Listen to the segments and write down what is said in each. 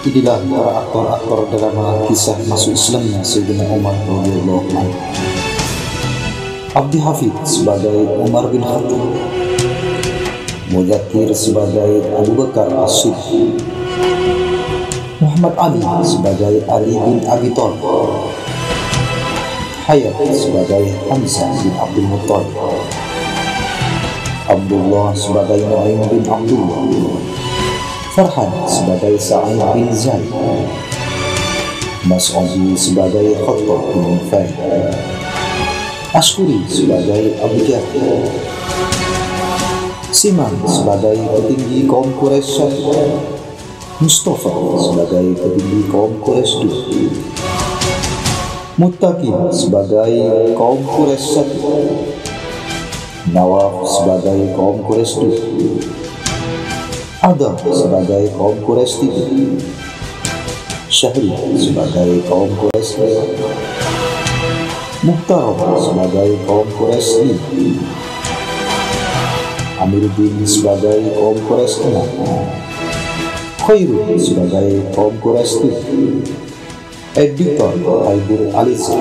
Inilah para aktor-aktor drama kisah masuk Islamnya Sayyidina Umar radhiyallahu anhu. Abdi Hafid sebagai Umar bin Khattab, Mudzakir sebagai Abu Bakar As-Siddiq, Muhammad Ali sebagai Ali bin Abi Thalib, Hayat sebagai Hamzah bin Abdul Muttalib, Abdullah sebagai Nu'aim bin Abdullah, Farhan sebagai Sa'id bin Zaid, Mas'udi sebagai Khattab bin Nufail, Ashkuri sebagai Abu Jahal, Siman sebagai petinggi kaum Quraisy, Mustafa sebagai petinggi kaum Quraisy, Muttaqin sebagai kaum Quraisy, Nawaf sebagai kaum Quraisy, Adam sebagai kaum Quraisy, Syahri sebagai kaum Quraisy, Muhtar sebagai kaum Quraisy, Amiruddin sebagai kaum Quraisy, Khairul sebagai kaum Quraisy, Editor Haibur Aliza,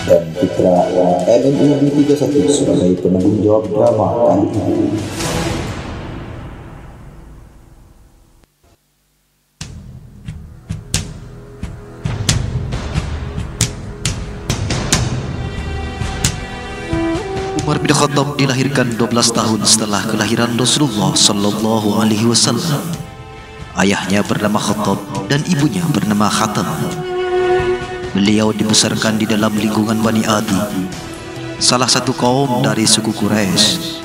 dan Putra MNU 31 sebagai penanggung jawab drama kali ini. Umar bin Khattab dilahirkan 12 tahun setelah kelahiran Rasulullah sallallahu alaihi wasallam. Ayahnya bernama Khattab dan ibunya bernama Khatam. Beliau dibesarkan di dalam lingkungan Bani Adi, salah satu kaum dari suku Quraisy.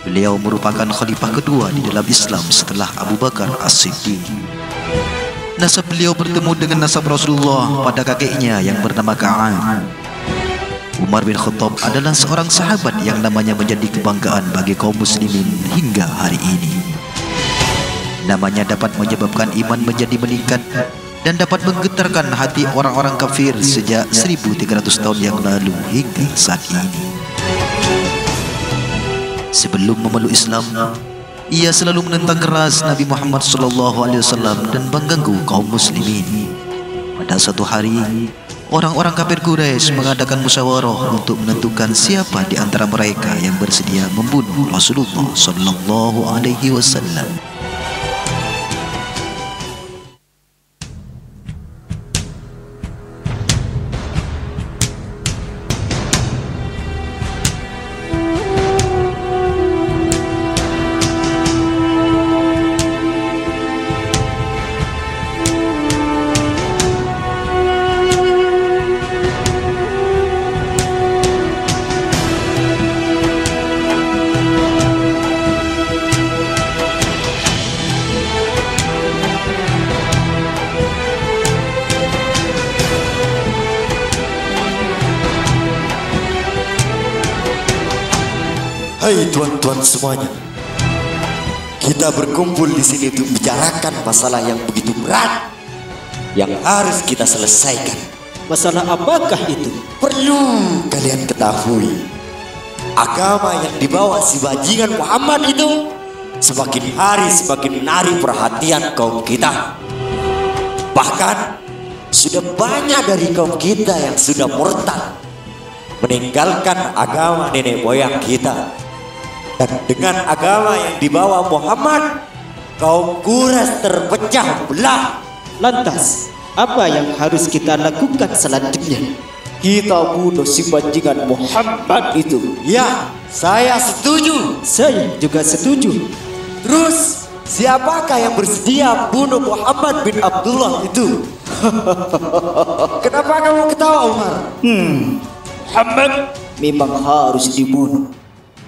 Beliau merupakan khalifah kedua di dalam Islam setelah Abu Bakar As-Siddiq. Nasab beliau bertemu dengan nasab Rasulullah pada kakeknya yang bernama Ka'ab. Umar bin Khattab adalah seorang sahabat yang namanya menjadi kebanggaan bagi kaum muslimin hingga hari ini. Namanya dapat menyebabkan iman menjadi meningkat dan dapat menggetarkan hati orang-orang kafir sejak 1300 tahun yang lalu hingga saat ini. Sebelum memeluk Islam, ia selalu menentang keras Nabi Muhammad SAW dan mengganggu kaum muslimin. Pada suatu hari, orang-orang kafir Quraisy mengadakan musyawarah untuk menentukan siapa di antara mereka yang bersedia membunuh Rasulullah sallallahu alaihi wasallam. Hai tuan-tuan semuanya, kita berkumpul di sini untuk bicarakan masalah yang begitu berat yang harus kita selesaikan. Masalah apakah itu? Perlu kalian ketahui, agama yang dibawa si bajingan Muhammad itu semakin hari semakin menarik perhatian kaum kita. Bahkan sudah banyak dari kaum kita yang sudah murtad, meninggalkan agama nenek moyang kita. Dan dengan agama yang dibawa Muhammad, kaum Quraisy terpecah belah. Lantas, apa yang harus kita lakukan selanjutnya? Kita bunuh si bajingan Muhammad itu. Ya, saya setuju. Saya juga setuju. Terus, siapakah yang bersedia bunuh Muhammad bin Abdullah itu? Kenapa kamu ketawa, Umar? Muhammad memang harus dibunuh.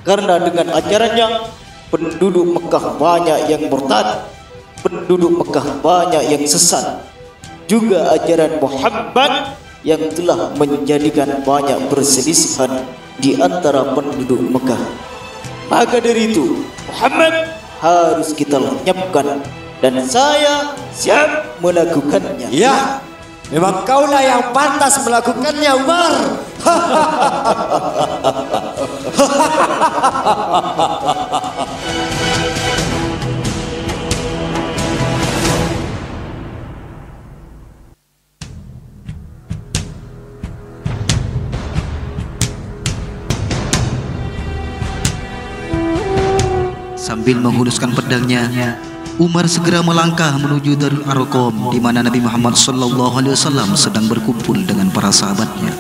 Karena dengan ajarannya, penduduk Mekah banyak yang murtad, penduduk Mekah banyak yang sesat. Juga ajaran Muhammad yang telah menjadikan banyak perselisihan di antara penduduk Mekah. Maka dari itu, Muhammad harus kita lenyapkan, dan saya siap melakukannya. Ya, memang kaulah yang pantas melakukannya, Umar. Sambil menghuluskan pedangnya, Umar segera melangkah menuju Darul Arqam, di mana Nabi Muhammad SAW sedang berkumpul dengan para sahabatnya.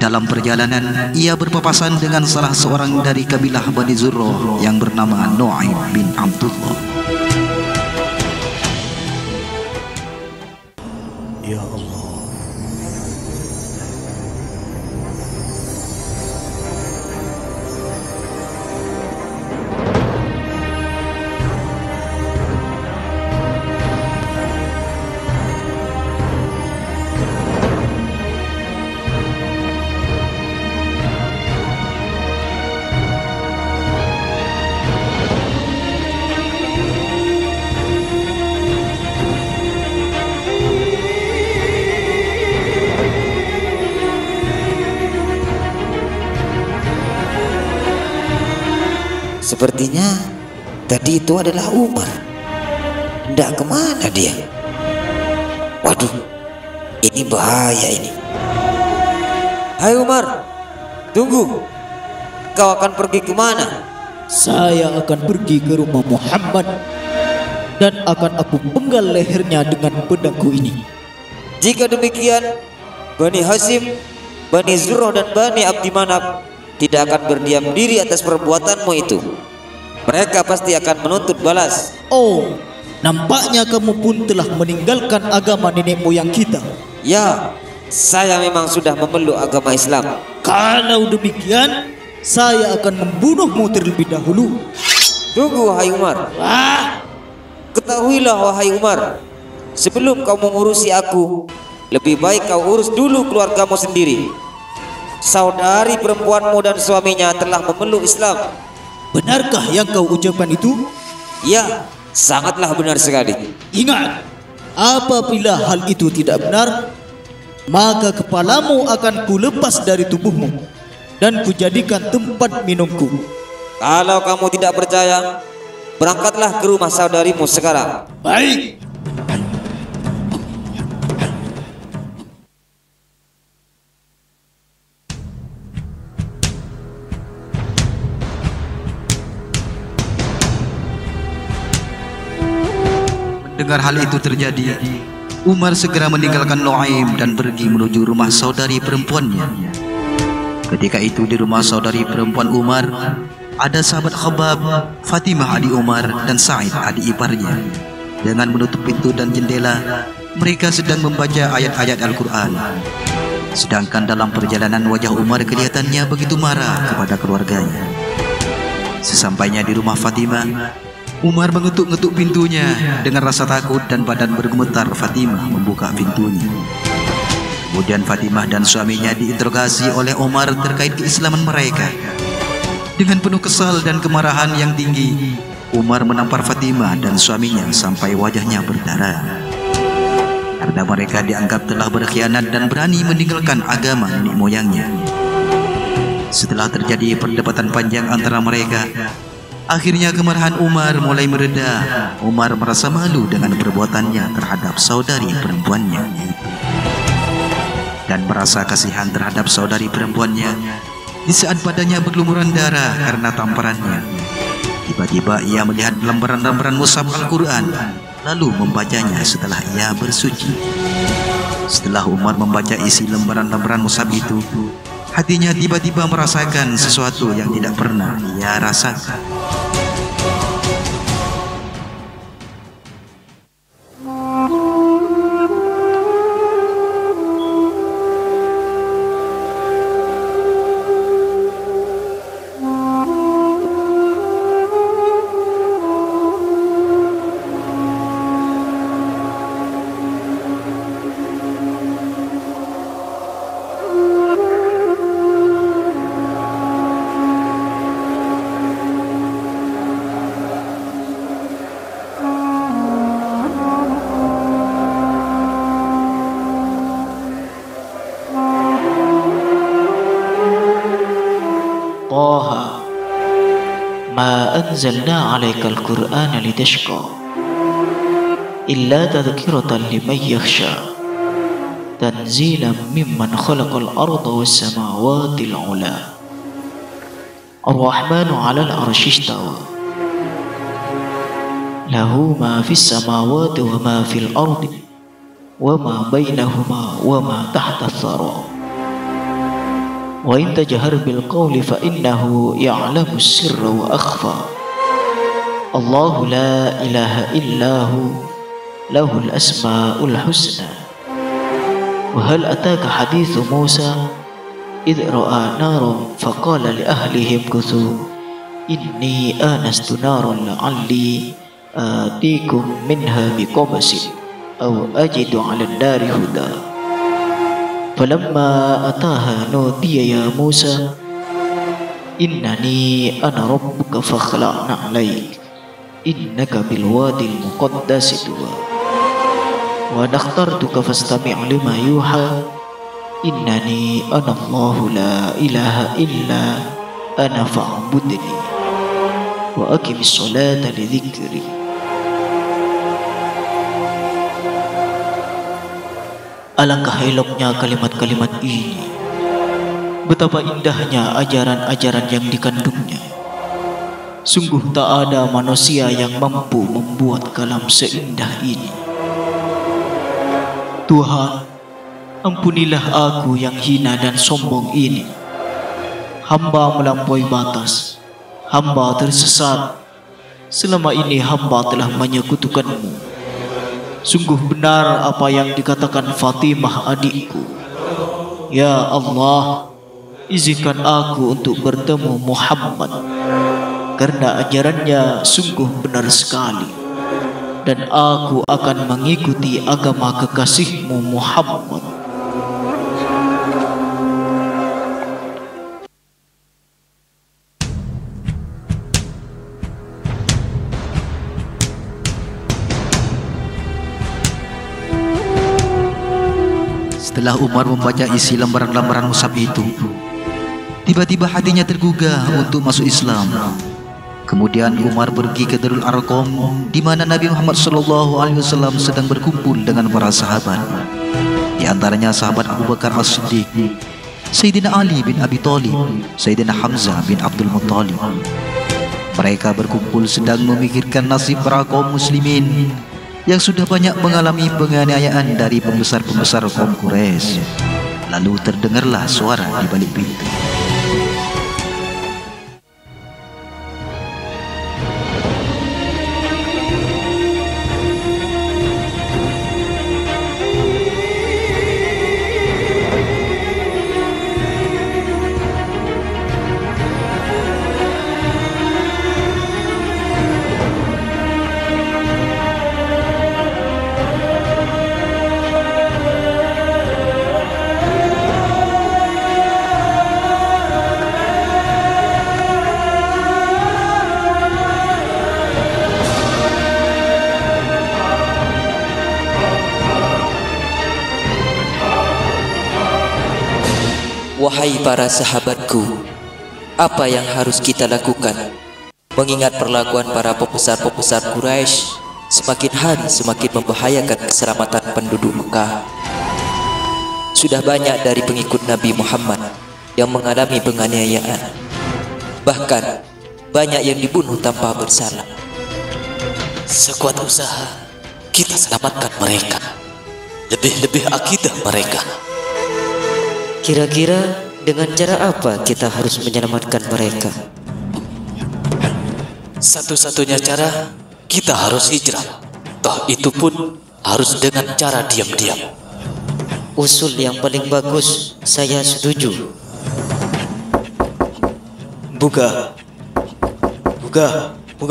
Dalam perjalanan, ia berpapasan dengan salah seorang dari kabilah Bani Zurrah yang bernama Nu'aim bin Abdullah. Ya Allah, sepertinya tadi itu adalah Umar. Hendak kemana dia? Waduh, ini bahaya ini. Hai Umar, tunggu. Kau akan pergi kemana? Saya akan pergi ke rumah Muhammad dan akan aku penggal lehernya dengan pedangku ini. Jika demikian, Bani Hashim, Bani Zurrah dan Bani Abdi Manaf tidak akan berdiam diri atas perbuatanmu itu. Mereka pasti akan menuntut balas. Oh, nampaknya kamu pun telah meninggalkan agama nenek moyang kita. Ya, saya memang sudah memeluk agama Islam. Kalau demikian, saya akan membunuhmu terlebih dahulu. Tunggu wahai Umar. Ketahuilah wahai Umar, sebelum kau mengurusi aku, lebih baik kau urus dulu keluargamu sendiri. Saudari perempuanmu dan suaminya telah memeluk Islam. Benarkah yang kau ucapkan itu? Ya, sangatlah benar sekali. Ingat, apabila hal itu tidak benar, maka kepalamu akan kulepas dari tubuhmu dan kujadikan tempat minumku. Kalau kamu tidak percaya, berangkatlah ke rumah saudarimu sekarang. Baik. Mendengar hal itu terjadi, Umar segera meninggalkan Nu'aim dan pergi menuju rumah saudari perempuannya. Ketika itu di rumah saudari perempuan Umar ada sahabat Khabbab, Fatimah adik Umar dan Sa'id adik iparnya. Dengan menutup pintu dan jendela, mereka sedang membaca ayat-ayat Al-Quran. Sedangkan dalam perjalanan wajah Umar kelihatannya begitu marah kepada keluarganya. Sesampainya di rumah Fatimah, Umar mengetuk-ngetuk pintunya. Dengan rasa takut dan badan bergemetar, Fatimah membuka pintunya. Kemudian Fatimah dan suaminya diinterogasi oleh Umar terkait keislaman mereka. Dengan penuh kesal dan kemarahan yang tinggi, Umar menampar Fatimah dan suaminya sampai wajahnya berdarah. Karena mereka dianggap telah berkhianat dan berani meninggalkan agama nenek moyangnya. Setelah terjadi perdebatan panjang antara mereka, akhirnya kemarahan Umar mulai mereda. Umar merasa malu dengan perbuatannya terhadap saudari perempuannya dan merasa kasihan terhadap saudari perempuannya. Di saat badannya berlumuran darah karena tamparannya, tiba-tiba ia melihat lembaran-lembaran mushaf Al-Quran, lalu membacanya setelah ia bersuci. Setelah Umar membaca isi lembaran-lembaran mushaf itu, hatinya tiba-tiba merasakan sesuatu yang tidak pernah ia rasakan. طه ما أنزلنا عليك القرآن لتشقى إلا تذكرة لمن يخشى تنزيلا ممن خلق الأرض والسماوات العلى الرحمن على العرش استوى lahu ma fis samawati wa ma fil ardi wa ma bainahuma wa ma tahta thara. Wa in tajhar bil qawli fa innahu ya'lamu sirra wa akhfa. Allahu la ilaha illahu lahul asma'ul husna. Wa hal ataka hadithu Musa idh ra'a naran faqala li ahlihim kuthu inni anastu naran la'alli atikum minha biqabasin aw ajidu 'ala an-nari huda. Falamma ataha nudiya ya Musa innani ana rabbuka fakhla'na 'alaik innaka bil wadil muqaddasi tuwa wa nakhtartuka fastami' lima yuha innani ana Allahu la ilaha illa ana fa'budni wa aqimis salata li dhikri. Alangkah eloknya kalimat-kalimat ini. Betapa indahnya ajaran-ajaran yang dikandungnya. Sungguh tak ada manusia yang mampu membuat kalam seindah ini. Tuhan, ampunilah aku yang hina dan sombong ini. Hamba melampaui batas. Hamba tersesat. Selama ini hamba telah menyekutukanmu. Sungguh benar apa yang dikatakan Fatimah adikku. Ya Allah, izinkan aku untuk bertemu Muhammad, karena ajarannya sungguh benar sekali, dan aku akan mengikuti agama kekasihmu Muhammad. Setelah Umar membaca isi lembaran-lembaran mushaf itu, tiba-tiba hatinya tergugah untuk masuk Islam. Kemudian Umar pergi ke Darul Arqam, di mana Nabi Muhammad SAW sedang berkumpul dengan para sahabat. Di antaranya sahabat Abu Bakar As-Siddiq, Sayyidina Ali bin Abi Thalib, Sayyidina Hamzah bin Abdul Muttalib. Mereka berkumpul sedang memikirkan nasib para kaum muslimin yang sudah banyak mengalami penganiayaan dari pembesar-pembesar kaum Quraisy. Lalu terdengarlah suara di balik pintu. Wahai para sahabatku, apa yang harus kita lakukan? Mengingat perlakuan para pembesar-pembesar Quraisy semakin hari semakin membahayakan keselamatan penduduk Mekah. Sudah banyak dari pengikut Nabi Muhammad yang mengalami penganiayaan. Bahkan banyak yang dibunuh tanpa bersalah. Sekuat usaha kita selamatkan mereka, lebih-lebih akidah mereka. Kira-kira dengan cara apa kita harus menyelamatkan mereka? Satu-satunya cara, kita harus hijrah. Toh itu pun harus dengan cara diam-diam. Usul yang paling bagus, saya setuju. Buka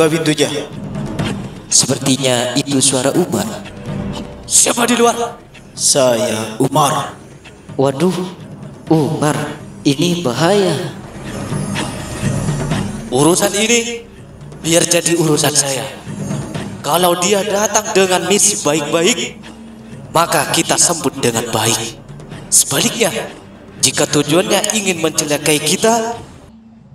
pintunya. Sepertinya itu suara Umar. Siapa di luar? Saya Umar. Waduh, Umar, ini bahaya. Urusan ini biar jadi urusan saya. Kalau dia datang dengan misi baik-baik, maka kita sambut dengan baik. Sebaliknya, jika tujuannya ingin mencelakai kita,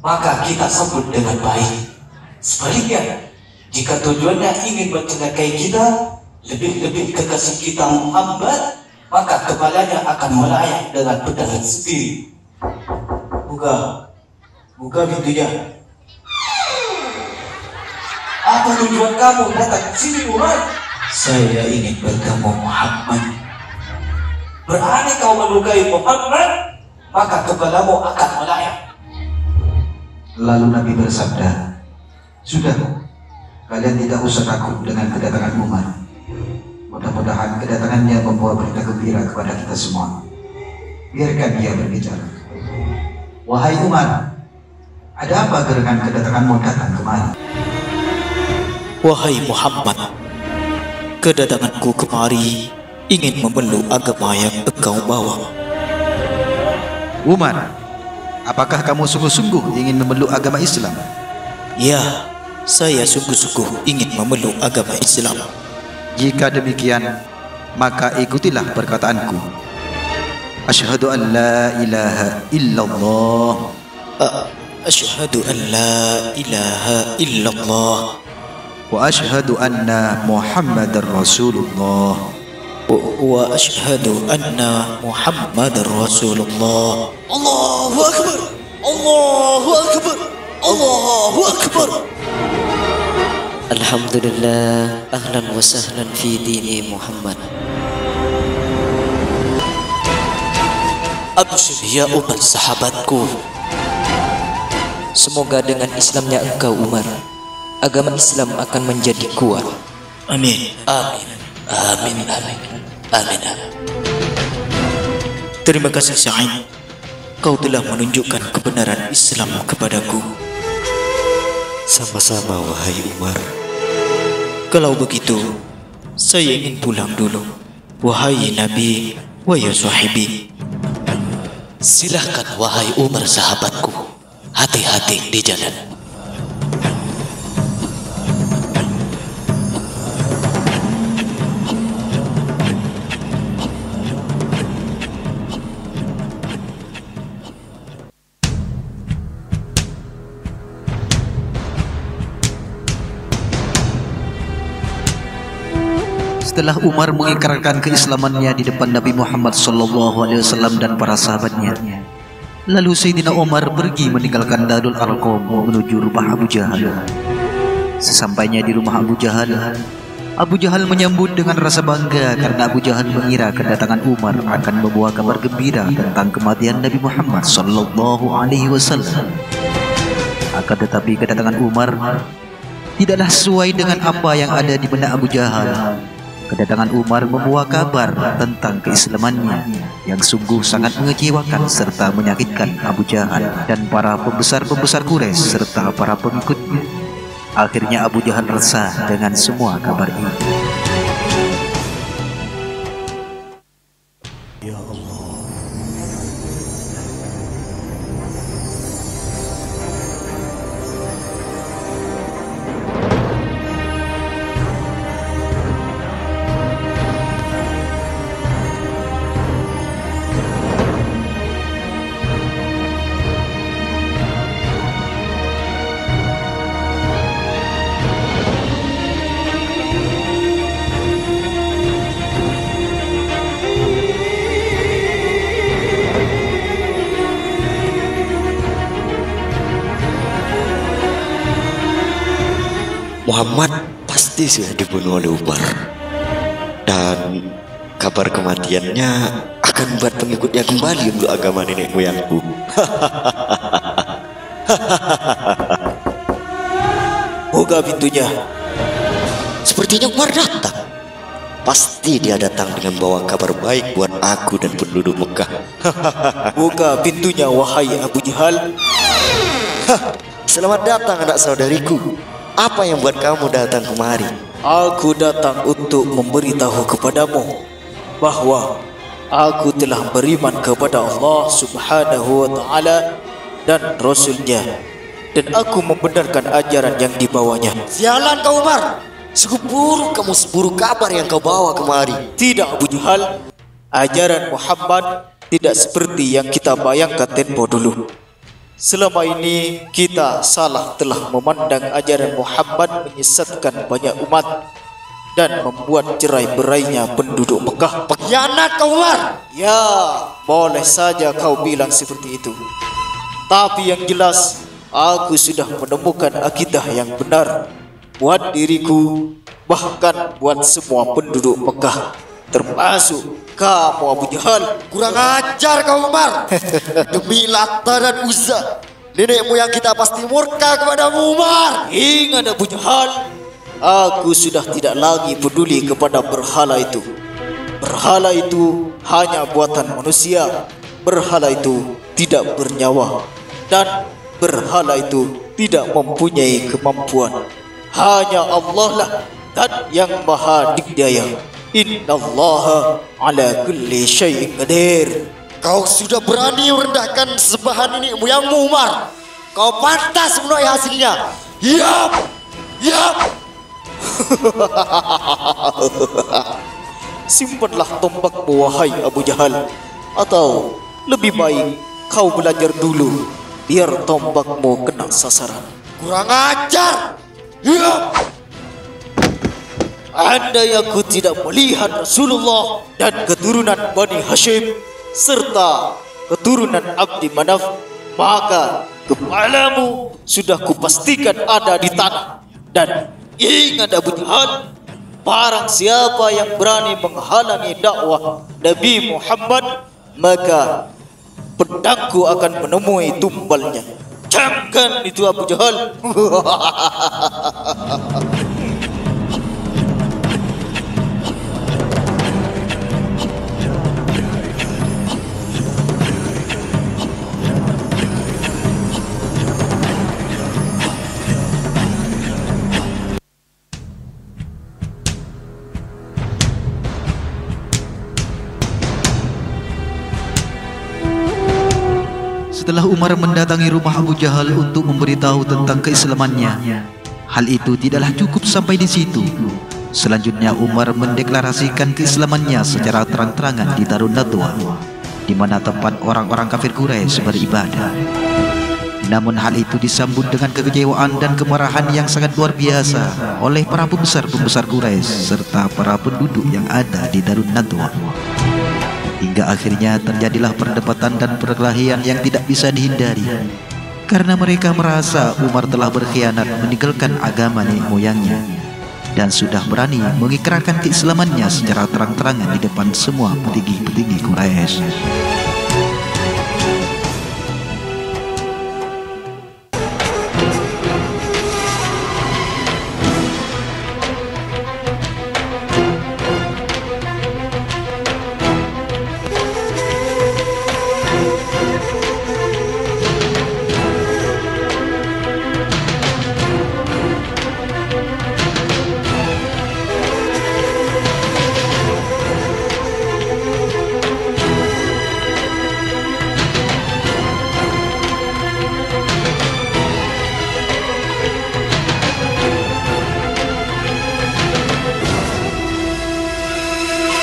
maka kita sambut dengan baik. Sebaliknya, jika tujuannya ingin mencelakai kita, lebih-lebih kekasih kita Muhammad, maka kepalanya akan melayang dengan pedang sendiri. Buka pintunya. Apa tujuan kamu datang ke sini, Umar? Saya ingin bertemu Muhammad. Berani kau melukai Muhammad, maka kepalamu akan melayang. Lalu Nabi bersabda, "Sudah, kalian tidak usah takut dengan kedatangan Umar. Mudah-mudahan kedatangannya membawa berita gembira kepada kita semua. Biarkan dia berbicara. Wahai Umar, ada apa dengan kedatanganmu datang kemari?" Wahai Muhammad, kedatanganku kemari ingin memeluk agama yang engkau bawa. Umar, apakah kamu sungguh-sungguh ingin memeluk agama Islam? Ya, saya sungguh-sungguh ingin memeluk agama Islam. Jika demikian, maka ikutilah perkataanku. Asyhadu an la ilaha illallah. Asyhadu an la ilaha illallah. Wa asyhadu anna Muhammadar Rasulullah. Wa asyhadu anna Muhammadar Rasulullah. Allahu Akbar, Allahu Akbar, Allahu Akbar. Alhamdulillah, ahlan wa sahlan fi dini Muhammad. Absyir ya Umar, sahabatku. Semoga dengan Islamnya engkau Umar, agama Islam akan menjadi kuat. Amin. Amin, amin, amin, amin, amin. Terima kasih Sa'id. Kau telah menunjukkan kebenaran Islam kepadaku. Sama-sama wahai Umar. Kalau begitu, saya ingin pulang dulu. Wahai Nabi, wahai sahibi. Silahkan wahai Umar, sahabatku. Hati-hati di jalan. Setelah Umar mengikrarkan keislamannya di depan Nabi Muhammad SAW dan para sahabatnya, lalu Sayyidina Umar pergi meninggalkan Darul Arqam menuju rumah Abu Jahal. Sesampainya di rumah Abu Jahal menyambut dengan rasa bangga karena Abu Jahal mengira kedatangan Umar akan membawa kabar gembira tentang kematian Nabi Muhammad SAW. Akan tetapi kedatangan Umar tidaklah sesuai dengan apa yang ada di benak Abu Jahal. Kedatangan Umar membawa kabar tentang keislamannya yang sungguh sangat mengecewakan serta menyakitkan Abu Jahal dan para pembesar-pembesar Quraisy serta para pengikutnya. Akhirnya Abu Jahal resah dengan semua kabar ini. Muhammad pasti sudah dibunuh oleh Umar, dan kabar kematiannya akan membuat pengikutnya kembali untuk agama nenek moyangku. Buka pintunya. Sepertinya Umar datang. Pasti dia datang dengan bawa kabar baik buat aku dan penduduk Mekah. Buka pintunya wahai Abu Jahal. Selamat datang anak saudariku. Apa yang buat kamu datang kemari? Aku datang untuk memberitahu kepadamu bahwa aku telah beriman kepada Allah Subhanahu wa Ta'ala dan Rasulnya, dan aku membenarkan ajaran yang dibawanya. Sialan kau Umar, sungguh buruk kamu seburuk kabar yang kau bawa kemari. Tidak Abu Jahal, ajaran Muhammad tidak seperti yang kita bayangkan tempo dulu. Selama ini kita salah telah memandang ajaran Muhammad menyesatkan banyak umat dan membuat cerai-berainya penduduk Mekah. Pengkhianat kau Umar. Ya, boleh saja kau bilang seperti itu. Tapi yang jelas, aku sudah menemukan akidah yang benar buat diriku, bahkan buat semua penduduk Mekah, termasuk kamu Abu Jahal. Kurang ajar kau Umar. Demi Lata dan Uzza, nenek moyang kita pasti murka kepadamu Umar. Ingat Abu Jahal, aku sudah tidak lagi peduli kepada berhala itu. Berhala itu hanya buatan manusia. Berhala itu tidak bernyawa. Dan berhala itu tidak mempunyai kemampuan. Hanya Allah lah dan yang maha dikdaya. Innallaha ala kulli syai'in qadir. Kau sudah berani merendahkan sembahan nenek moyangmu Umar. Kau pantas menuai hasilnya. Yap, yap. Simpanlah tombakmu wahai Abu Jahal. Atau lebih baik kau belajar dulu, biar tombakmu kena sasaran. Kurang ajar. Yap. Andai aku tidak melihat Rasulullah dan keturunan Bani Hashim serta keturunan Abdi Manaf, maka kepalamu sudah kupastikan ada di tanah. Dan ingat Abu Jahal, barang siapa yang berani menghalangi dakwah Nabi Muhammad, maka pedangku akan menemui tumbalnya. Camkan itu Abu Jahal. Setelah Umar mendatangi rumah Abu Jahal untuk memberitahu tentang keislamannya, hal itu tidaklah cukup sampai di situ. Selanjutnya Umar mendeklarasikan keislamannya secara terang-terangan di Darun Nadwa, di mana tempat orang-orang kafir Quraisy beribadah. Namun hal itu disambut dengan kekecewaan dan kemarahan yang sangat luar biasa oleh para pembesar-pembesar Quraisy serta para penduduk yang ada di Darun Nadwa. Hingga akhirnya terjadilah perdebatan dan perkelahian yang tidak bisa dihindari, karena mereka merasa Umar telah berkhianat meninggalkan agama nenek moyangnya dan sudah berani mengikrarkan keislamannya secara terang-terangan di depan semua petinggi-petinggi Quraisy.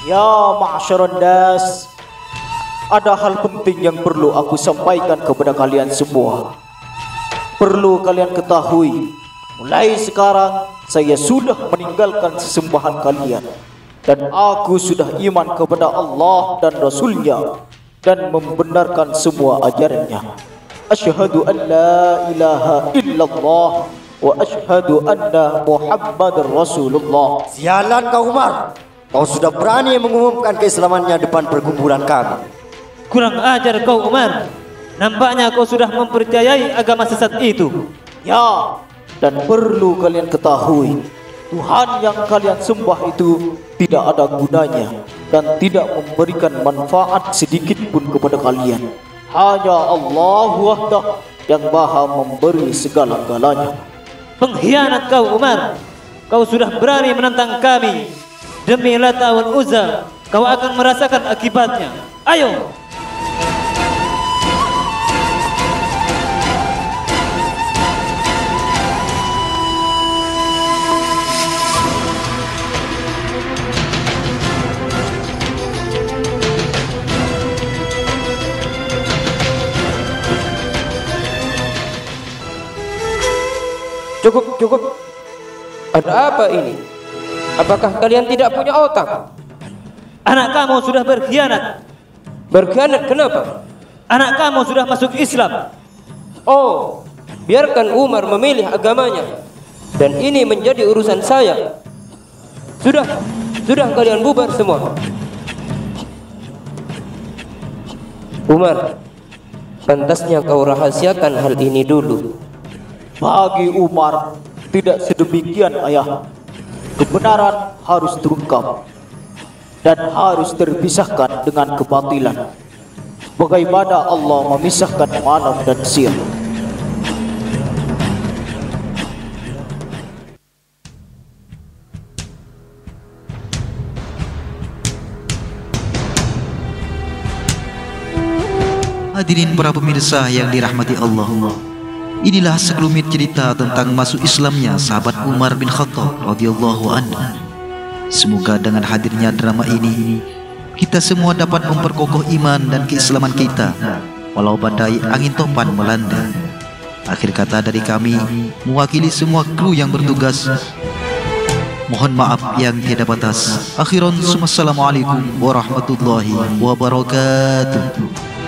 Ya ma'asyaran nas, ada hal penting yang perlu aku sampaikan kepada kalian semua. Perlu kalian ketahui, mulai sekarang saya sudah meninggalkan sesembahan kalian, dan aku sudah iman kepada Allah dan Rasulnya dan membenarkan semua ajarannya. Asyhadu an la ilaha illallah wa asyhadu anna Muhammadar Rasulullah. Sialan kau Umar. Kau sudah berani mengumumkan keislamannya depan perkumpulan kami. Kurang ajar kau Umar. Nampaknya kau sudah mempercayai agama sesat itu. Ya, dan perlu kalian ketahui, Tuhan yang kalian sembah itu tidak ada gunanya dan tidak memberikan manfaat sedikit pun kepada kalian. Hanya Allah wahdah yang maha memberi segala-galanya. Pengkhianat kau Umar. Kau sudah berani menentang kami. Demi Lata wal Uzza, kau akan merasakan akibatnya. Ayo. Cukup. Ada apa ini? Apakah kalian tidak punya otak? Anak kamu sudah berkhianat. Berkhianat kenapa? Anak kamu sudah masuk Islam. Oh, biarkan Umar memilih agamanya. Dan ini menjadi urusan saya. Sudah kalian bubar semua. Umar, pantasnya kau rahasiakan hal ini dulu. Bagi Umar tidak sedemikian, ayah. Kebenaran harus terungkap dan harus terpisahkan dengan kebatilan. Bagaimana Allah memisahkan malam dan siang. Hadirin para pemirsa yang dirahmati Allah, inilah sekelumit cerita tentang masuk Islamnya sahabat Umar bin Khattab radhiyallahu anhu. Semoga dengan hadirnya drama ini, kita semua dapat memperkokoh iman dan keislaman kita, walau badai angin topan melanda. Akhir kata dari kami, mewakili semua kru yang bertugas, mohon maaf yang tiada batas. Akhiran, assalamualaikum warahmatullahi wabarakatuh.